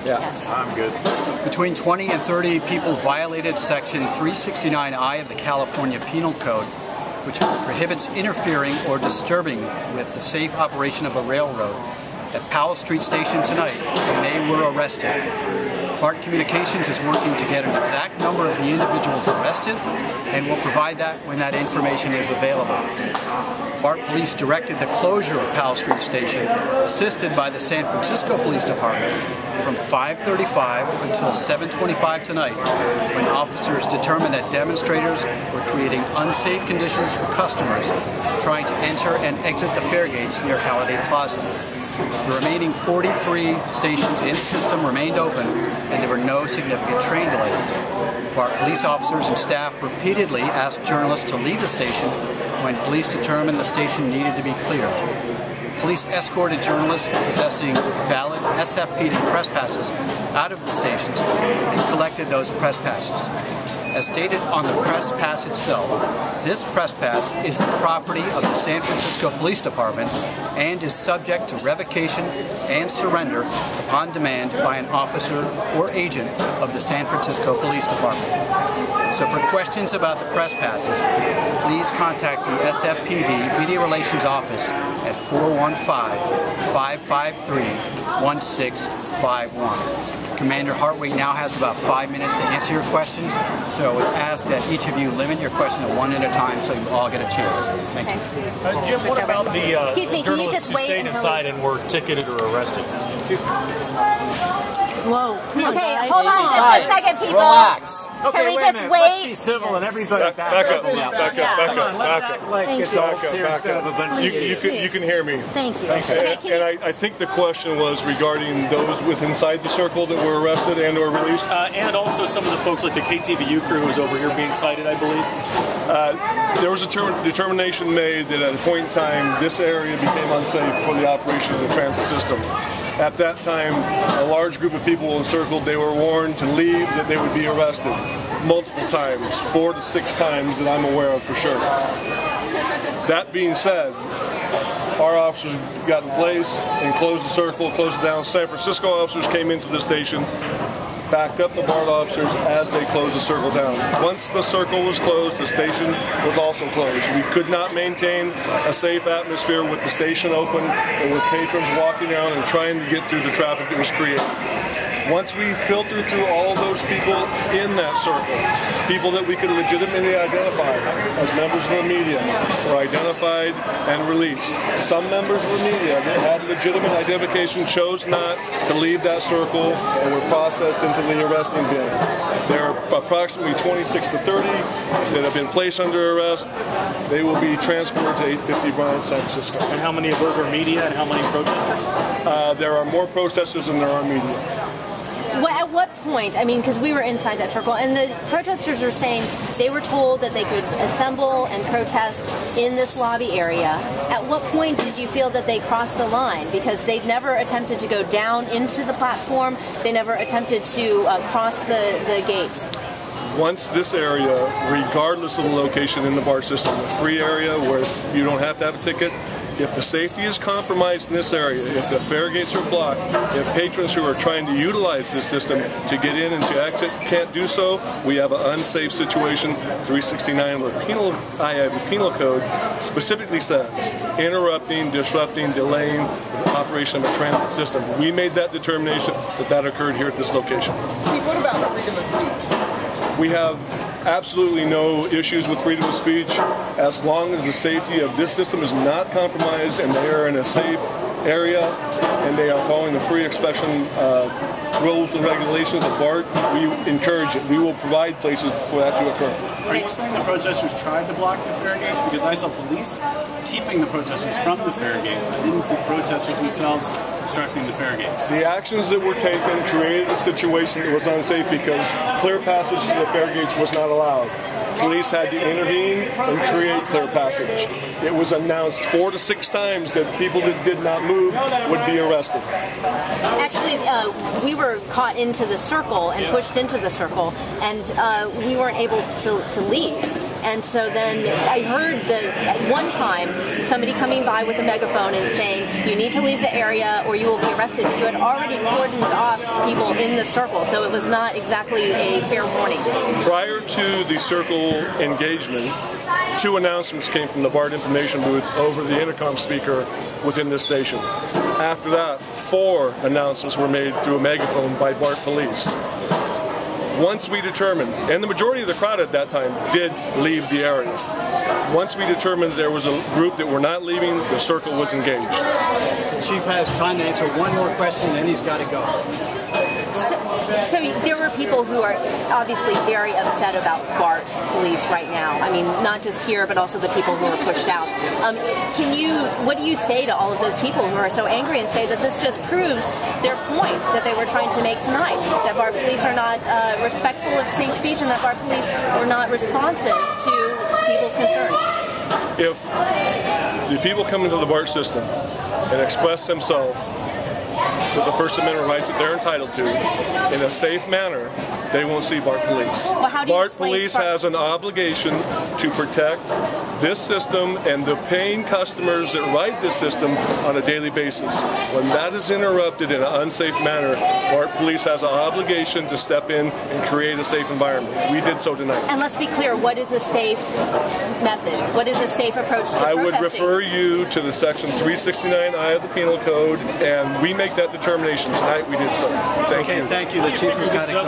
Yeah. Yes. I'm good. Between 20 and 30 people violated Section 369I of the California Penal Code, which prohibits interfering or disturbing with the safe operation of a railroad at Powell Street Station tonight, and they were arrested. BART Communications is working to get an exact number of the individuals arrested, and will provide that when that information is available. BART Police directed the closure of Powell Street Station, assisted by the San Francisco Police Department, from 5:35 until 7:25 tonight, when officers determined that demonstrators were creating unsafe conditions for customers trying to enter and exit the fare gates near Halliday Plaza. The remaining 43 stations in the system remained open, and there were no significant train delays. BART police officers and staff repeatedly asked journalists to leave the station when police determined the station needed to be clear. Police escorted journalists possessing valid SFPD press passes out of the stations and collected those press passes. As stated on the press pass itself, this press pass is the property of the San Francisco Police Department and is subject to revocation and surrender upon demand by an officer or agent of the San Francisco Police Department. So for questions about the press passes, please contact the SFPD Media Relations Office at 415-553-1651. Commander Hartwig now has about 5 minutes to answer your questions, so I would ask that each of you limit your question to one at a time so you all get a chance. Thank you. Jim, what about the Excuse me, can you journalists just who wait stayed until inside and were ticketed or arrested? Whoa. Okay, hold on just a second, people. Relax. Can we wait a just minute. wait? Let's be civil and everybody back Back up, up. back Yeah. up, Come back on, up, let's back act up. like Thank adults you. here Back instead of a bunch of You idiots. can hear me. Thank you. Okay, can you- And I think the question was regarding those with inside the circle that were arrested and or released. And also some of the folks like the KTVU crew who was over here being cited, I believe. There was a determination made that at a point in time this area became unsafe for the operation of the transit system. At that time, a large group of people encircled. They were warned to leave, that they would be arrested multiple times, 4 to 6 times that I'm aware of for sure. That being said, our officers got in place and closed the circle, closed it down. San Francisco officers came into the station, backed up the BART officers as they closed the circle down. Once the circle was closed, the station was also closed. We could not maintain a safe atmosphere with the station open and with patrons walking around and trying to get through the traffic that was created. Once we filtered through all of those people in that circle, people that we could legitimately identify as members of the media were identified and released. Some members of the media that had legitimate identification chose not to leave that circle and were processed into the arresting bin. There are approximately 26 to 30 that have been placed under arrest. They will be transported to 850 Bryant, San Francisco. And how many of those are media and how many protesters? There are more protesters than there are media. At what point, I mean, because we were inside that circle, and the protesters were saying they were told that they could assemble and protest in this lobby area. At what point did you feel that they crossed the line? Because they'd never attempted to go down into the platform, they never attempted to cross the gates. Once this area, regardless of the location in the BART system, a free area where you don't have to have a ticket, if the safety is compromised in this area, if the fare gates are blocked, if patrons who are trying to utilize this system to get in and to exit can't do so, we have an unsafe situation. 369 of the Penal Code specifically says interrupting, disrupting, delaying the operation of a transit system. We made that determination that occurred here at this location. What about freedom of speech? We have absolutely no issues with freedom of speech as long as the safety of this system is not compromised and they are in a safe area and they are following the free expression rules and regulations of BART. We encourage it. We will provide places for that to occur. Are you saying the protesters tried to block the fare gates? Because I saw police keeping the protesters from the fare gates. I didn't see protesters themselves obstructing the fare gates. The actions that were taken created a situation that was unsafe because clear passage to the fare gates was not allowed. Police had to intervene and create clear passage. It was announced 4 to 6 times that people that did not move would be arrested. Actually, we were caught into the circle and pushed into the circle, and we weren't able to leave. And so then I heard that at one time somebody coming by with a megaphone and saying, you need to leave the area or you will be arrested. But you had already cordoned off people in the circle, so it was not exactly a fair warning. Prior to the circle engagement, 2 announcements came from the BART information booth over the intercom speaker within this station. After that, 4 announcements were made through a megaphone by BART police. Once we determined, and the majority of the crowd at that time did leave the area. Once we determined there was a group that were not leaving, the circle was engaged. The chief has time to answer one more question, and then he's got to go. So there were people who are obviously very upset about BART police right now. I mean, not just here, but also the people who are pushed out. What do you say to all of those people who are so angry and say that this just proves their point that they were trying to make tonight, that BART police are not respectful of free speech and that BART police were not responsive to people's concerns? If the people come into the BART system and express themselves with the First Amendment rights that they're entitled to in a safe manner, they won't see BART police. Well, how do you BART police has an obligation to protect this system and the paying customers that ride this system on a daily basis. When that is interrupted in an unsafe manner, BART police has an obligation to step in and create a safe environment. We did so tonight. And let's be clear, what is a safe method? What is a safe approach to protesting? I would refer you to the section 369I of the Penal Code, and we make that determination. Tonight we did so. Thank you. Thank you. The chief has got to go.